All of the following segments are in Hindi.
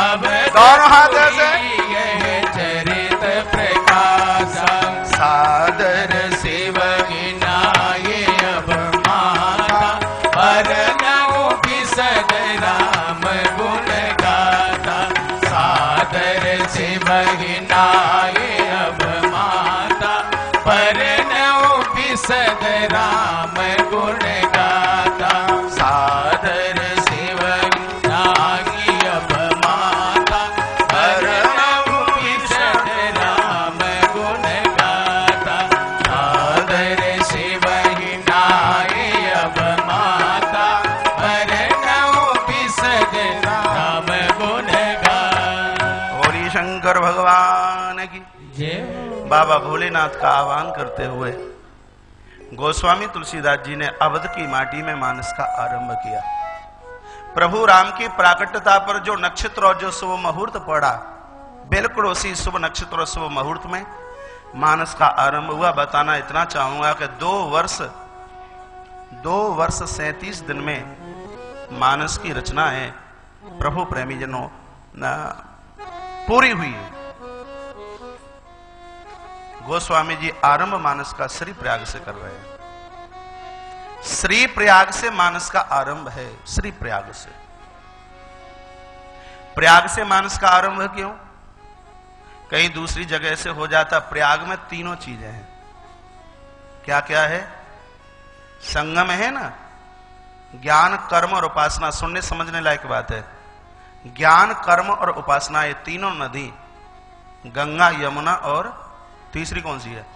दोनों हाथ से चरित प्रकाश सादर शिव गिनाए अब माता परनऊ बिसद राम गुण गाता सादर शिव गिनाए अब माता परनऊ बिसद राम गुण गाता सादर शिव गिनाए अब माता परनऊ बिसद राम गुण गाता सादर शिव गिनाए अब माता परनऊ बिसद राम गुण गाता। बोली शंकर भगवान की जय। बाबा भोलेनाथ का आह्वान करते हुए गोस्वामी तुलसीदास जी ने अवध की माटी में मानस का आरंभ किया। प्रभु राम की प्राकट्यता पर जो नक्षत्र और जो शुभ मुहूर्त पड़ा, बिल्कुल उसी शुभ नक्षत्र और शुभ मुहूर्त में मानस का आरंभ हुआ। बताना इतना चाहूंगा कि 2 वर्ष 37 दिन में मानस की रचना है प्रभु प्रेमी जनों पूरी हुई है। गोस्वामी जी आरंभ मानस का श्री प्रयाग से कर रहे हैं। श्री प्रयाग से मानस का आरंभ है। श्री प्रयाग से, प्रयाग से मानस का आरंभ क्यों? कहीं दूसरी जगह से हो जाता। प्रयाग में 3 चीजें हैं। क्या क्या है? संगम है ना, ज्ञान कर्म और उपासना। सुनने समझने लायक बात है। ज्ञान कर्म और उपासना, ये तीनों नदी, गंगा यमुना और तीसरी कौन सी है?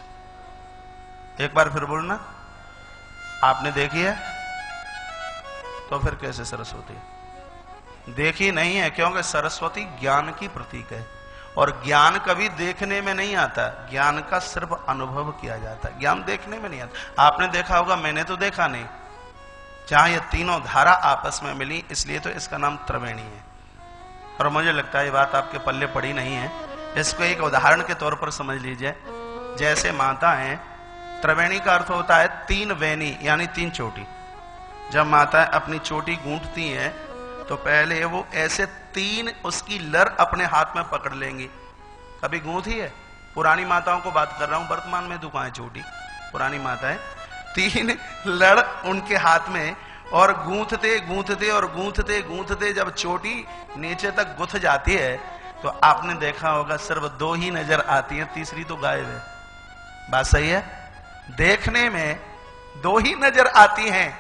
एक बार फिर बोलना। आपने देखी है? तो फिर कैसे सरस्वती? देखी नहीं है, क्योंकि सरस्वती ज्ञान की प्रतीक है और ज्ञान कभी देखने में नहीं आता। ज्ञान का सिर्फ अनुभव किया जाता है, ज्ञान देखने में नहीं आता। आपने देखा होगा, मैंने तो देखा नहीं। जहां ये तीनों धारा आपस में मिली, इसलिए तो इसका नाम त्रिवेणी है। और मुझे लगता है ये बात आपके पल्ले पड़ी नहीं है। इसको एक उदाहरण के तौर पर समझ लीजिए। जैसे माता है, त्रिवेणी का अर्थ होता है 3 वेणी, यानी 3 चोटी। जब माता अपनी चोटी गूंथती है तो पहले वो ऐसे 3 उसकी लर अपने हाथ में पकड़ लेंगी। कभी गूंथी है? पुरानी माताओं को बात कर रहा हूं, वर्तमान में दुकान है चोटी। पुरानी माताएं 3 लड़ उनके हाथ में, और गूंथते गूंथते और गूंथते गूंथते जब चोटी नीचे तक गुथ जाती है तो आपने देखा होगा सिर्फ 2 ही नजर आती है, तीसरी तो गायब है। बात सही है? देखने में 2 ही नजर आती हैं,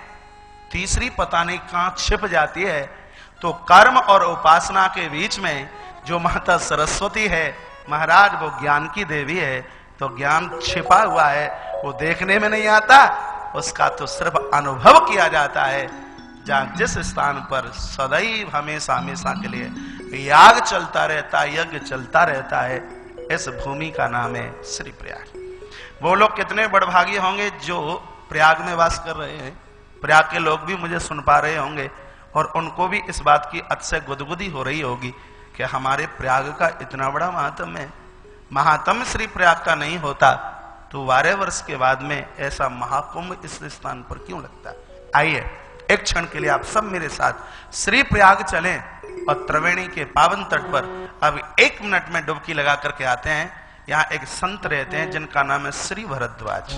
तीसरी पता नहीं कहां छिप जाती है। तो कर्म और उपासना के बीच में जो माता सरस्वती है महाराज, वो ज्ञान की देवी है। तो ज्ञान छिपा हुआ है, वो देखने में नहीं आता, उसका तो सिर्फ अनुभव किया जाता है। जहां जिस स्थान पर सदैव हमेशा हमेशा के लिए याग चलता रहता है, यज्ञ चलता रहता है, इस भूमि का नाम है श्री प्रयाग। वो लोग कितने बड़भागी होंगे जो प्रयाग में वास कर रहे हैं। प्रयाग के लोग भी मुझे सुन पा रहे होंगे और उनको भी इस बात की अतिशय गुदगुदी हो रही होगी कि हमारे प्रयाग का इतना बड़ा महात्म्य है। महात्म्य श्री प्रयाग का नहीं होता तो 12 वर्ष के बाद में ऐसा महाकुंभ इस स्थान पर क्यों लगता? आइए एक क्षण के लिए आप सब मेरे साथ श्री प्रयाग चलें और त्रिवेणी के पावन तट पर अब 1 मिनट में डुबकी लगा करके आते हैं। यहाँ एक संत रहते हैं जिनका नाम है श्री भरद्वाज।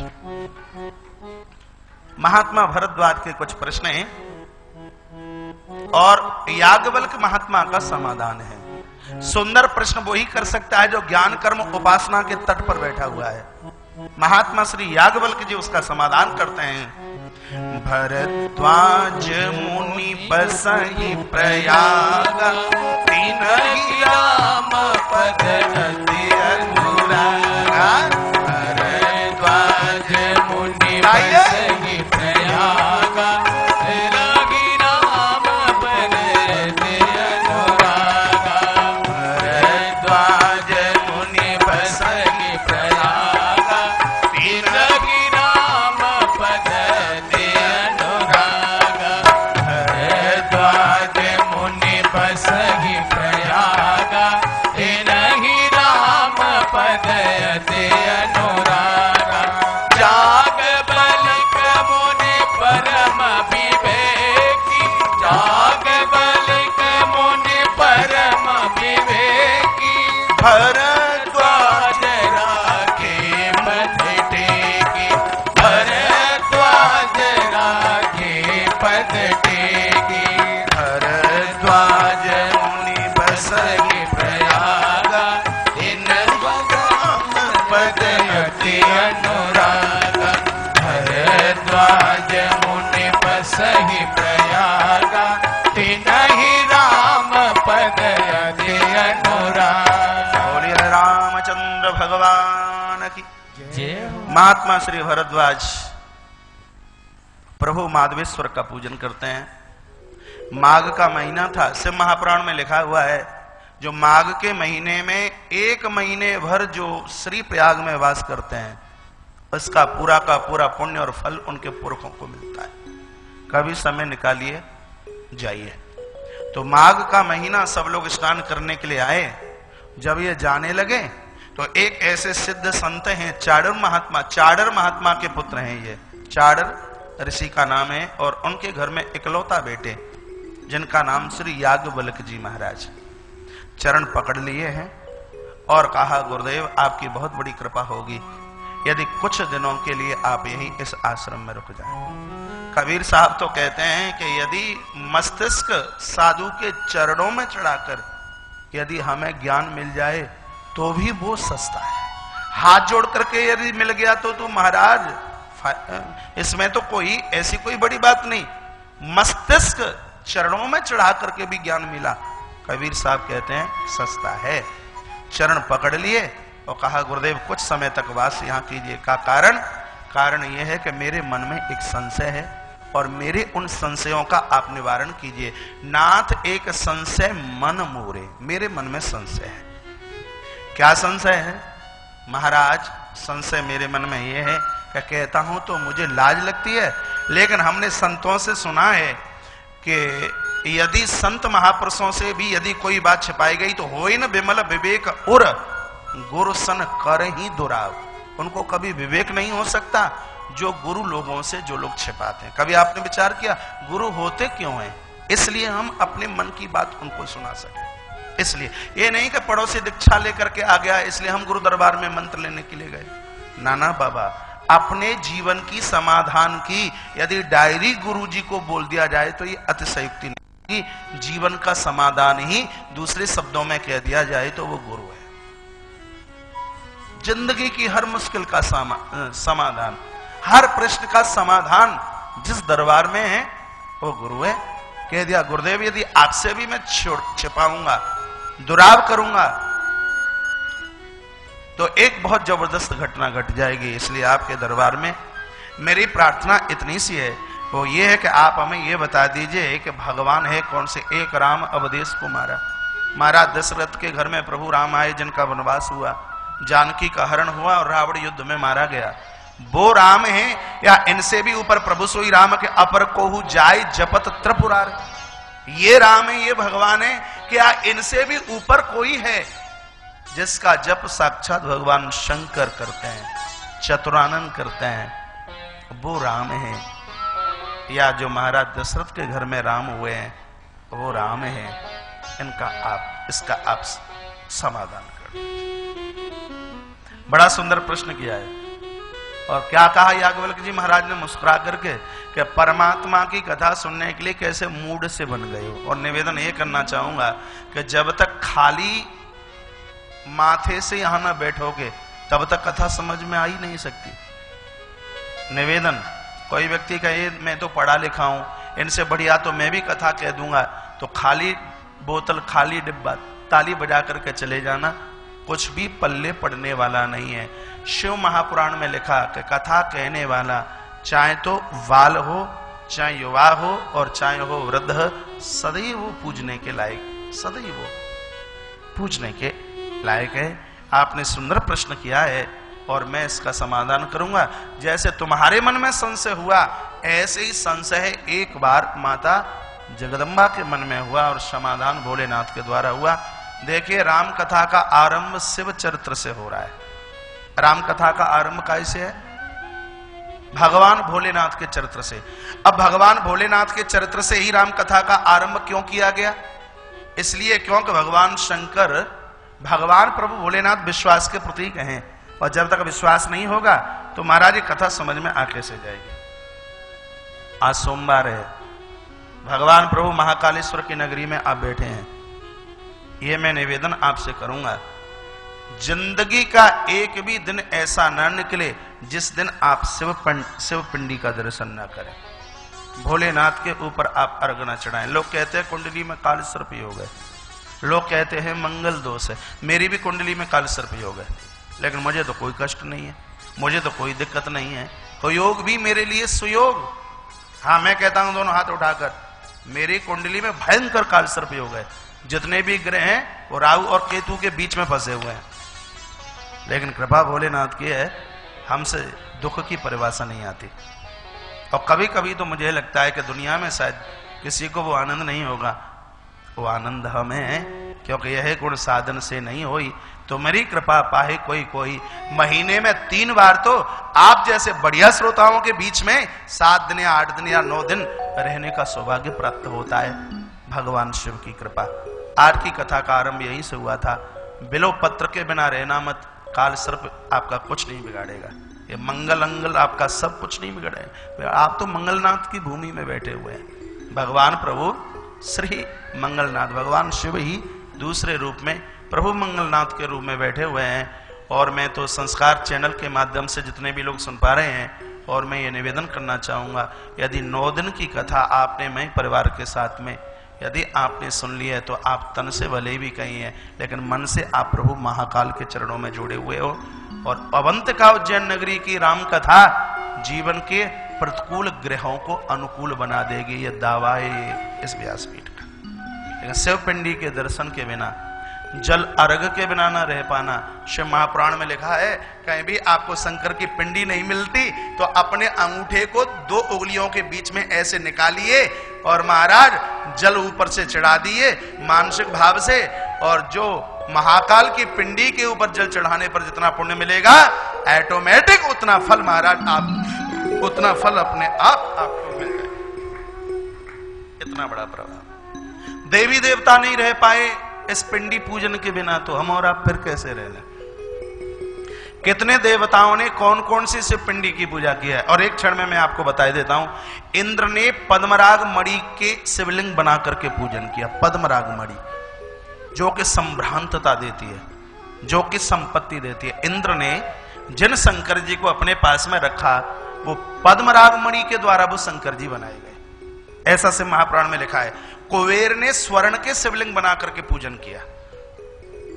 महात्मा भरद्वाज के कुछ प्रश्न हैं और याज्ञवल्क्य महात्मा का समाधान है। सुंदर प्रश्न वो ही कर सकता है जो ज्ञान कर्म उपासना के तट पर बैठा हुआ है। महात्मा श्री याज्ञवल्क्य जी उसका समाधान करते हैं। भरद्वाज मुनि बसहि प्रयाग, तीनहि राम पद अति अनुराग। भरद्वाज मुनि बसहि प्रयाग, तीनहि राम पद अति अनुराग। भरद्वाज मुनि बसहि प्रयाग, तीनहि राम पद अति अनुराग। भरद्वाज मुनि बसहि प्रयाग, तीनहि राम भरद्वाज राखे पद टेके, भरद्वाज राखे पद टेके। भरद्वाज मुनि बसहि प्रयागा, दिन पद अति अनुरागा। भरद्वाज मुनि बसहि प्रयागा, तिनहि राम पद अति अनुरागा। बोलिए रामचंद्र भगवान की जय हो। महात्मा श्री भरद्वाज प्रभु माधवेश्वर का पूजन करते हैं। माघ का महीना था, शिव महापुराण में लिखा हुआ है, जो माघ के महीने में 1 महीने भर जो श्री प्रयाग में वास करते हैं, उसका पूरा का पूरा पुण्य और फल उनके पुरखों को मिलता है। कभी समय निकालिए, जाइए। तो माघ का महीना सब लोग स्नान करने के लिए आए। जब ये जाने लगे तो एक ऐसे सिद्ध संत हैं, चाडर महात्मा, चाडर महात्मा के पुत्र हैं ये। चाडर ऋषि का नाम है और उनके घर में इकलौता बेटे जिनका नाम श्री याज्ञवल्क्य जी महाराज। चरण पकड़ लिए हैं और कहा, गुरुदेव आपकी बहुत बड़ी कृपा होगी यदि कुछ दिनों के लिए आप यहीं इस आश्रम में रुक जाएं। कबीर साहब तो कहते हैं कि यदि मस्तिष्क साधु के चरणों में चढ़ाकर यदि हमें ज्ञान मिल जाए तो भी वो सस्ता है। हाथ जोड़ करके यदि मिल गया तो महाराज इसमें तो कोई ऐसी कोई बड़ी बात नहीं। मस्तिष्क चरणों में चढ़ा करके भी ज्ञान मिला, कबीर साहब कहते हैं सस्ता है। चरण पकड़ लिए और कहा, गुरुदेव कुछ समय तक वास यहाँ कीजिए। का कारण यह है कि मेरे मन में एक संशय है और मेरे उन संशयों का आप निवारण कीजिए। नाथ एक संशय मन मोरे, मेरे मन में संशय है। क्या संशय है महाराज? संशय मेरे मन में यह है कि कहता हूं तो मुझे लाज लगती है, लेकिन हमने संतों से सुना है कि यदि संत महापुरुषों से भी यदि कोई बात छिपाई गई तो होई न विमल विवेक उर गुरु सन कर ही दुराव। उनको कभी विवेक नहीं हो सकता जो गुरु लोगों से जो लोग छिपाते हैं। कभी आपने विचार किया गुरु होते क्यों हैं? इसलिए हम अपने मन की बात उनको सुना सके। इसलिए ये नहीं कि पड़ोसी दीक्षा लेकर के आ गया इसलिए हम गुरु दरबार में मंत्र लेने के लिए गए। नाना बाबा, अपने जीवन की समाधान की यदि डायरी गुरु जी को बोल दिया जाए तो ये अतिशयोक्ति नहीं। जीवन का समाधान ही दूसरे शब्दों में कह दिया जाए तो वो गुरु है। जिंदगी की हर मुश्किल का समाधान, हर प्रश्न का समाधान जिस दरबार में है वो गुरु है। कह दिया गुरुदेव यदि आपसे भी मैं छिपाऊंगा, दुराव करूंगा तो एक बहुत जबरदस्त घटना घट जाएगी। इसलिए आपके दरबार में मेरी प्रार्थना इतनी सी है, वो ये है कि आप हमें ये बता दीजिए कि भगवान है कौन से? एक राम अवधेश को मारा। महाराज दशरथ के घर में प्रभु राम आए जिनका वनवास हुआ, जानकी का हरण हुआ और रावण युद्ध में मारा गया। वो राम है या इनसे भी ऊपर प्रभु सोई राम के अपर कोहु जाय जपत त्रिपुरार? ये राम है, ये भगवान है, क्या इनसे भी ऊपर कोई है जिसका जप साक्षात भगवान शंकर करते हैं, चतुरानन करते हैं? वो राम है। या जो महाराज दशरथ के घर में राम हुए हैं वो राम है। इसका आप समाधान कर। बड़ा सुंदर प्रश्न किया है। और क्या कहा याज्ञवल्क्य जी महाराज ने मुस्कुरा करके कि परमात्मा की कथा सुनने के लिए कैसे मूड से बन गए हो। और निवेदन ये करना चाहूंगा कि जब तक खाली माथे से यहां ना बैठोगे तब तक कथा समझ में आ ही नहीं सकती। निवेदन, कोई व्यक्ति कहे मैं तो पढ़ा लिखा हूं, इनसे बढ़िया तो मैं भी कथा कह दूंगा, तो खाली बोतल खाली डिब्बा ताली बजा करके चले जाना कुछ भी पल्ले पड़ने वाला नहीं है। शिव महापुराण में लिखा कि कथा कहने वाला चाहे तो बाल हो, चाहे युवा हो और चाहे हो वृद्ध, सदैव वो पूजने के लायक, सदैव पूजने के लायक है। आपने सुंदर प्रश्न किया है और मैं इसका समाधान करूंगा। जैसे तुम्हारे मन में संशय हुआ ऐसे ही संशय एक बार माता जगदम्बा के मन में हुआ और समाधान भोलेनाथ के द्वारा हुआ। देखिए, राम कथा का आरंभ शिव चरित्र से हो रहा है। राम कथा का आरंभ कैसे है? भगवान भोलेनाथ के चरित्र से। अब भगवान भोलेनाथ के चरित्र से ही राम कथा का आरंभ क्यों किया गया? इसलिए क्योंकि भगवान शंकर भगवान प्रभु भोलेनाथ विश्वास के प्रतीक हैं, और जब तक विश्वास नहीं होगा तो महाराज ये कथा समझ में आ कैसे जाएगी। आज सोमवार है, भगवान प्रभु महाकालेश्वर की नगरी में आप बैठे हैं। ये मैं निवेदन आपसे करूंगा, जिंदगी का एक भी दिन ऐसा न निकले जिस दिन आप शिव पिंडी का दर्शन न करें, भोलेनाथ के ऊपर आप अर्घ न चढ़ाएं। लोग कहते हैं कुंडली में काल सर्प योग है, लोग कहते हैं मंगल दोष है। मेरी भी कुंडली में काल सर्प योग है, लेकिन मुझे तो कोई कष्ट नहीं है, मुझे तो कोई दिक्कत नहीं है। तो योग भी मेरे लिए सुयोग। हाँ, मैं कहता हूं दोनों हाथ उठाकर, मेरी कुंडली में भयंकर काल सर्प योग है। जितने भी ग्रह हैं वो राहु और केतु के बीच में फंसे हुए हैं, लेकिन कृपा भोलेनाथ की है, हमसे दुख की परिभाषा नहीं आती। और कभी कभी तो मुझे लगता है कि दुनिया में शायद किसी को वो आनंद नहीं होगा, वो आनंद हमें है, क्योंकि यह गुण साधन से नहीं होई तो मेरी कृपा पाहे कोई कोई। महीने में 3 बार तो आप जैसे बढ़िया श्रोताओं के बीच में 7 दिन या 8 दिन या 9 दिन रहने का सौभाग्य प्राप्त होता है, भगवान शिव की कृपा। आज की कथा का आरंभ यहीं से हुआ था, बिलो पत्र के बिना रहना मत, काल सर्प आपका कुछ नहीं बिगाड़ेगा, ये मंगल अंगल आपका सब कुछ नहीं बिगाड़ेगा। आप तो मंगलनाथ की भूमि में बैठे हुए हैं। भगवान प्रभु श्री मंगलनाथ, भगवान शिव ही दूसरे रूप में प्रभु मंगलनाथ के रूप में बैठे हुए हैं। और मैं तो संस्कार चैनल के माध्यम से जितने भी लोग सुन पा रहे हैं, और मैं ये निवेदन करना चाहूंगा, यदि 9 दिन की कथा आपने मैं परिवार के साथ में यदि आपने सुन लिया है तो आप तन से भले भी कही हैं, लेकिन मन से आप प्रभु महाकाल के चरणों में जुड़े हुए हो। और अवंत का उज्जैन नगरी की राम कथा जीवन के प्रतिकूल ग्रहों को अनुकूल बना देगी, यह दावा है इस व्यासपीठ का। लेकिन शिव पिंडी के दर्शन के बिना, जल अर्घ के बिना न रह पाना। शिव महापुराण में लिखा है, कहीं भी आपको शंकर की पिंडी नहीं मिलती तो अपने अंगूठे को 2 उंगलियों के बीच में ऐसे निकालिए और महाराज जल ऊपर से चढ़ा दिए मानसिक भाव से, और जो महाकाल की पिंडी के ऊपर जल चढ़ाने पर जितना पुण्य मिलेगा, ऑटोमेटिक उतना फल महाराज आप, उतना फल अपने आप आपको मिल जाए। इतना बड़ा प्रभाव। देवी देवता नहीं रह पाए इस पिंडी पूजन के बिना, तो हम और आप फिर कैसे रह लें। कितने देवताओं ने कौन कौन सी शिव पिंडी की पूजा की है, और एक क्षण में मैं आपको बता देता हूं। इंद्र ने पद्मराग मणि के शिवलिंग बना करके पूजन किया। पद्मराग मणि जो कि संभ्रांतता देती है, जो कि संपत्ति देती है। इंद्र ने जिन शंकर जी को अपने पास में रखा, वो पद्मराग मणि के द्वारा वो शंकर जी बनाए गए, ऐसा से महापुराण में लिखा है। कुबेर ने स्वर्ण के शिवलिंग बना करके पूजन किया।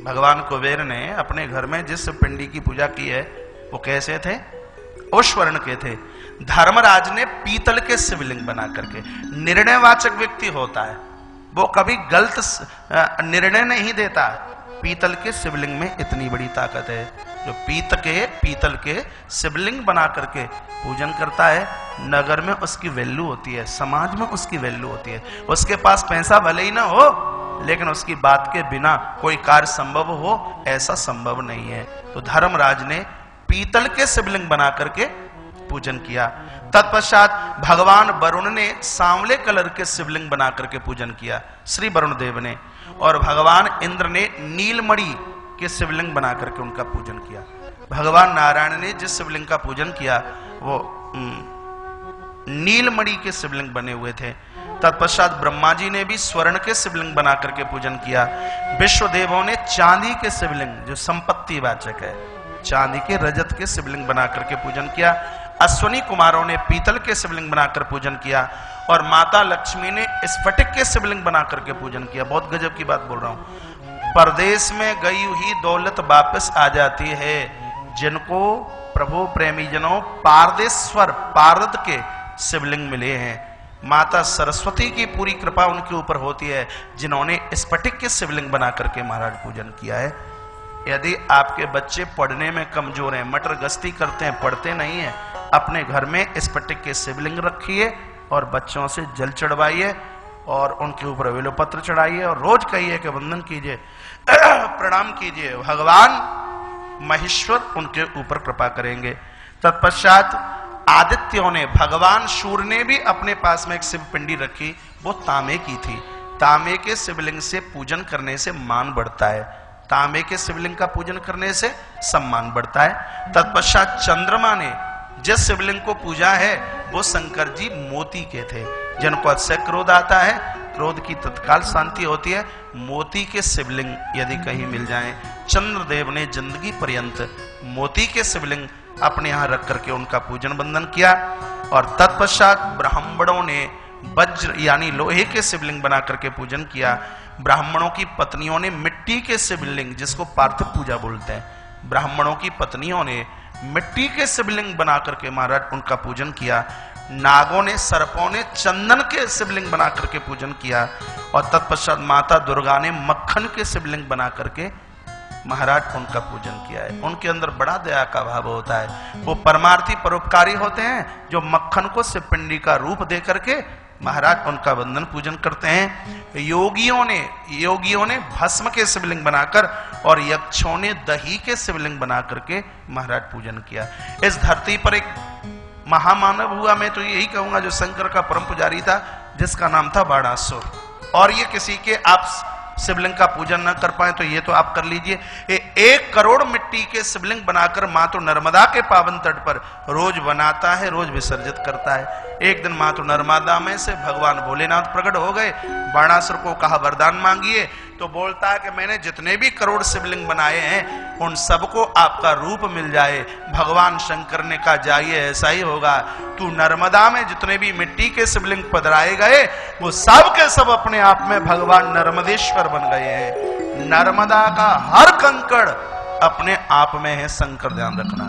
भगवान कुबेर ने अपने घर में जिस पिंडी की पूजा की है वो कैसे थे, वो स्वर्ण के थे। धर्मराज ने पीतल के शिवलिंग बना करके, निर्णयवाचक व्यक्ति होता है, वो कभी गलत निर्णय नहीं देता। पीतल के शिवलिंग में इतनी बड़ी ताकत है, जो पीतल के शिवलिंग बना करके पूजन करता है, नगर में उसकी वैल्यू होती है, समाज में उसकी वैल्यू होती है। उसके पास पैसा भले ही ना हो, लेकिन उसकी बात के बिना कोई कार्य संभव हो, ऐसा संभव नहीं है। तो धर्मराज ने पीतल के शिवलिंग बना करके पूजन किया। तत्पश्चात भगवान वरुण ने सांवले कलर के शिवलिंग बना करके पूजन किया, श्री वरुण देव ने। और भगवान इंद्र ने नीलमणि के शिवलिंग बना करके उनका पूजन किया। भगवान नारायण ने जिस शिवलिंग का पूजन किया वो नीलमणि के शिवलिंग बने हुए थे। तत्पश्चात ब्रह्मा जी ने भी स्वर्ण के शिवलिंग बना करके पूजन किया। विश्व देवों ने चांदी के शिवलिंग, जो संपत्ति वाचक है, चांदी के रजत के शिवलिंग बना करके पूजन किया। अश्वनी कुमारों ने पीतल के शिवलिंग बनाकर पूजन किया। और माता लक्ष्मी ने स्फटिक के शिवलिंग बना करके पूजन किया। बहुत गजब की बात बोल रहा हूं। परदेश में गई हुई दौलत वापस आ जाती है। जिनको प्रभु प्रेमी जनों पारदेश्वर पारद के शिवलिंग मिले हैं, माता सरस्वती की पूरी कृपा उनके ऊपर होती है, जिन्होंने स्फटिक के शिवलिंग बना करके महाराज पूजन किया है। यदि आपके बच्चे पढ़ने में कमजोर हैं, मटर गश्ती करते हैं, पढ़ते नहीं हैं, अपने घर में स्फटिक के शिवलिंग रखिए और बच्चों से जल चढ़वाइए और उनके ऊपर बेलपत्र चढ़ाइए और रोज कहिए कि वंदन कीजिए, प्रणाम कीजिए, भगवान महेश्वर उनके ऊपर कृपा करेंगे। तत्पश्चात आदित्यों ने, भगवान सूर्य ने भी अपने पास में एक शिव पिंडी रखी, वो तांबे की थी। तांबे के शिवलिंग से पूजन करने से मान बढ़ता है। तांबे के शिवलिंग का पूजन करने से सम्मान बढ़ता है। तत्पश्चात चंद्रमा ने जिस शिवलिंग को पूजा है वो शंकर जी मोती के थे। जिनको अतिशय क्रोध आता है, क्रोध की तत्काल शांति होती है, मोती के शिवलिंग यदि कहीं मिल जाएं, चंद्रदेव ने जिंदगी पर्यंत मोती के शिवलिंग अपने यहां रख करके उनका पूजन बंदन किया। और तत्पश्चात ब्राह्मणों ने वज्र यानी लोहे के शिवलिंग बना करके पूजन किया। ब्राह्मणों की पत्नियों ने मिट्टी के शिवलिंग, जिसको पार्थिव पूजा बोलते हैं, ब्राह्मणों की पत्नियों ने मिट्टी के शिवलिंग बना करके महाराज उनका पूजन किया। नागों ने, सर्पों ने चंदन के शिवलिंग बना करके पूजन किया। और तत्पश्चात माता दुर्गा ने मक्खन के शिवलिंग बना करके महाराज उनका पूजन किया है। उनके अंदर बड़ा दया का भाव होता है। वो परमार्थी परोपकारी होते हैं जो मक्खन को शिवपिंडी का रूप दे करके महाराज उनका वंदन पूजन करते हैं। योगियों ने भस्म के शिवलिंग बनाकर और यक्षों ने दही के शिवलिंग बना करके महाराज पूजन किया। इस धरती पर एक महामानव हुआ, मैं तो यही कहूंगा, जो शंकर का परम पुजारी था, जिसका नाम था बाणासुर। और ये किसी के आप शिवलिंग का पूजन न कर पाए तो ये तो आप कर लीजिए। 1 करोड़ मिट्टी के शिवलिंग बनाकर माँ तो नर्मदा के पावन तट पर रोज बनाता है, रोज विसर्जित करता है। एक दिन माँ तो नर्मदा में से भगवान भोलेनाथ प्रकट हो गए। बाणासुर को कहा वरदान मांगिए, तो बोलता है कि मैंने जितने भी करोड़ शिवलिंग बनाए हैं उन सबको आपका रूप मिल जाए। भगवान शंकर ने कहा जाइए, ऐसा ही होगा। तू नर्मदा में जितने भी मिट्टी के शिवलिंग पधराए गए वो सब के सब अपने आप में भगवान नर्मदेश्वर बन गए हैं। नर्मदा का हर कंकड़ अपने आप में है शंकर, ध्यान रखना।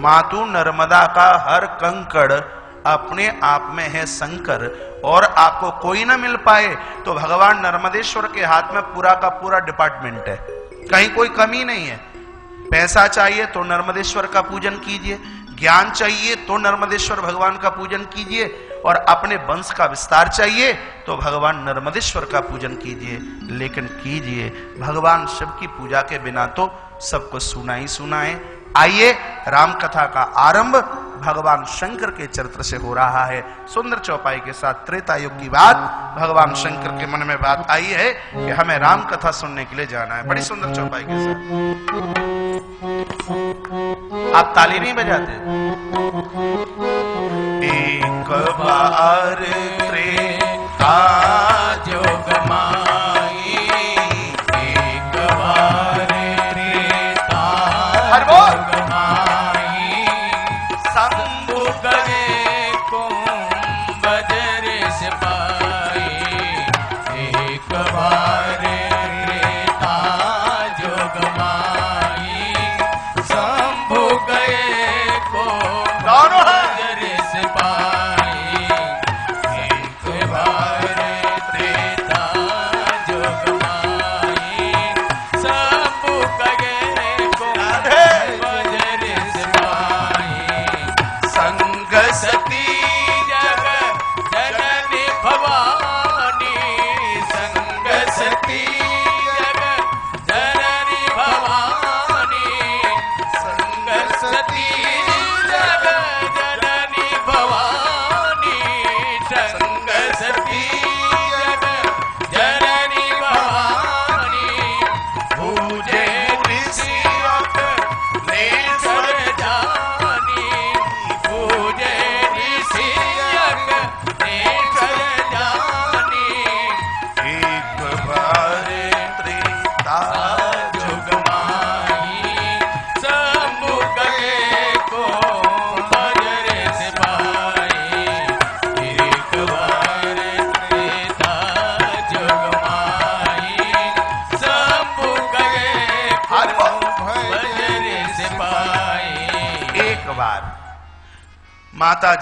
मातू नर्मदा का हर कंकड़ अपने आप में है शंकर। और आपको कोई ना मिल पाए तो भगवान नर्मदेश्वर के हाथ में पूरा का पूरा डिपार्टमेंट है, कहीं कोई कमी नहीं है। पैसा चाहिए तो नर्मदेश्वर का पूजन कीजिए, ज्ञान चाहिए तो नर्मदेश्वर भगवान का पूजन कीजिए, और अपने वंश का विस्तार चाहिए तो भगवान नर्मदेश्वर का पूजन कीजिए। लेकिन कीजिए भगवान शिव की पूजा के बिना तो सबको सुना ही सुना है। आइए, राम कथा का आरंभ भगवान शंकर के चरित्र से हो रहा है। सुंदर चौपाई के साथ त्रेता युग की बात भगवान शंकर के मन में बात आई है कि हमें राम कथा सुनने के लिए जाना है। बड़ी सुंदर चौपाई के साथ। आप ताली नहीं बजाते? एक बार त्रेता युग माई, एक बार त्रेता युग माई, शंभु गए कुंभजर सिपाही, एक बार त्रेता युग माई, शंभु गए कुंभजर सिपाही, एक बार त्रेता युग माई, शंभु गए कुंभजर सिपाही, संग सती जग जननी भवानी, संग सती जग जननी भवानी, संग सती जग जननी भवानी, संग सती जग जननी भवानी, पूजे ऋषियक नेत्र जानी, पूजे ऋषियक नेत्र जानी, एक बार त्रेता युग माई, शंभु गए कुंभजर सिपाही, एक बार त्रेता युग माई, शंभु गए कुंभजर सिपाही। एक बार माता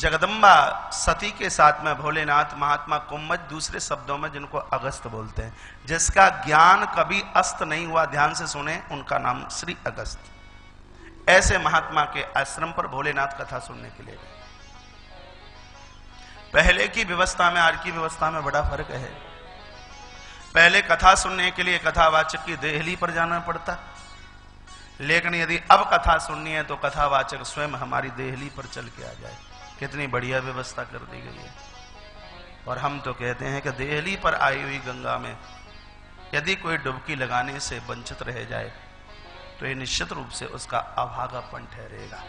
जगदम्बा सती के साथ में भोलेनाथ महात्मा कुम्भज, दूसरे शब्दों में जिनको अगस्त बोलते हैं, जिसका ज्ञान कभी अस्त नहीं हुआ, ध्यान से सुने, उनका नाम श्री अगस्त। ऐसे महात्मा के आश्रम पर भोलेनाथ कथा सुनने के लिए गए। पहले की व्यवस्था में आज की व्यवस्था में बड़ा फर्क है। पहले कथा सुनने के लिए कथावाचक की देहली पर जाना पड़ता, लेकिन यदि अब कथा सुननी है तो कथावाचक स्वयं हमारी देहली पर चल के आ जाए। कितनी बढ़िया व्यवस्था कर दी गई है। और हम तो कहते हैं कि देहली पर आई हुई गंगा में यदि कोई डुबकी लगाने से वंचित रह जाए तो ये निश्चित रूप से उसका अभागापन ठहरेगा।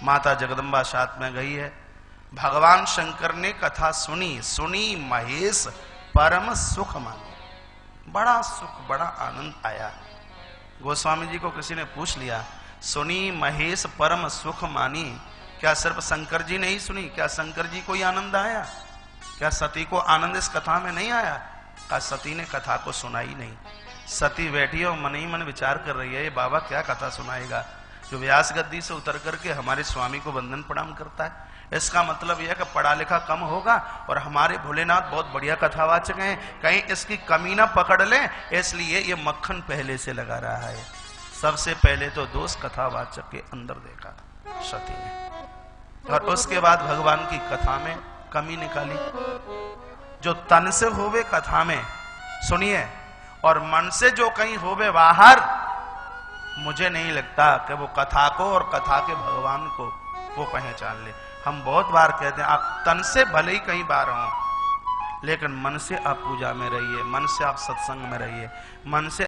माता जगदम्बा साथ में गई है, भगवान शंकर ने कथा सुनी महेश परम सुख मानो, बड़ा सुख बड़ा आनंद आया। गोस्वामी जी को किसी ने पूछ लिया, सुनी महेश परम सुख मानी, क्या सिर्फ शंकर जी ने ही सुनी? क्या शंकर जी को ही आनंद आया? क्या सती को आनंद इस कथा में नहीं आया? क्या सती ने कथा को सुना ही नहीं? सती बैठी है और मन ही मन विचार कर रही है, ये बाबा क्या कथा सुनाएगा जो व्यास गद्दी से उतर करके हमारे स्वामी को वंदन प्रणाम करता है। इसका मतलब यह कि पढ़ा लिखा कम होगा और हमारे भोलेनाथ बहुत बढ़िया कथावाचक हैं, कहीं इसकी कमी ना पकड़ लें, इसलिए ये मक्खन पहले से लगा रहा है। सबसे पहले तो दोष कथावाचक के अंदर देखा सती ने, और उसके बाद भगवान की कथा में कमी निकाली। जो तन से होवे कथा में सुनिए और मन से जो कहीं होवे बाहर, मुझे नहीं लगता कि वो कथा को और कथा के भगवान को वो पहचान ले। हम बहुत बार कहते हैं आप तन से भले ही कहीं बाहर हो, लेकिन मन से आप पूजा में रहिए, मन से आप सत्संग में रहिए, मन से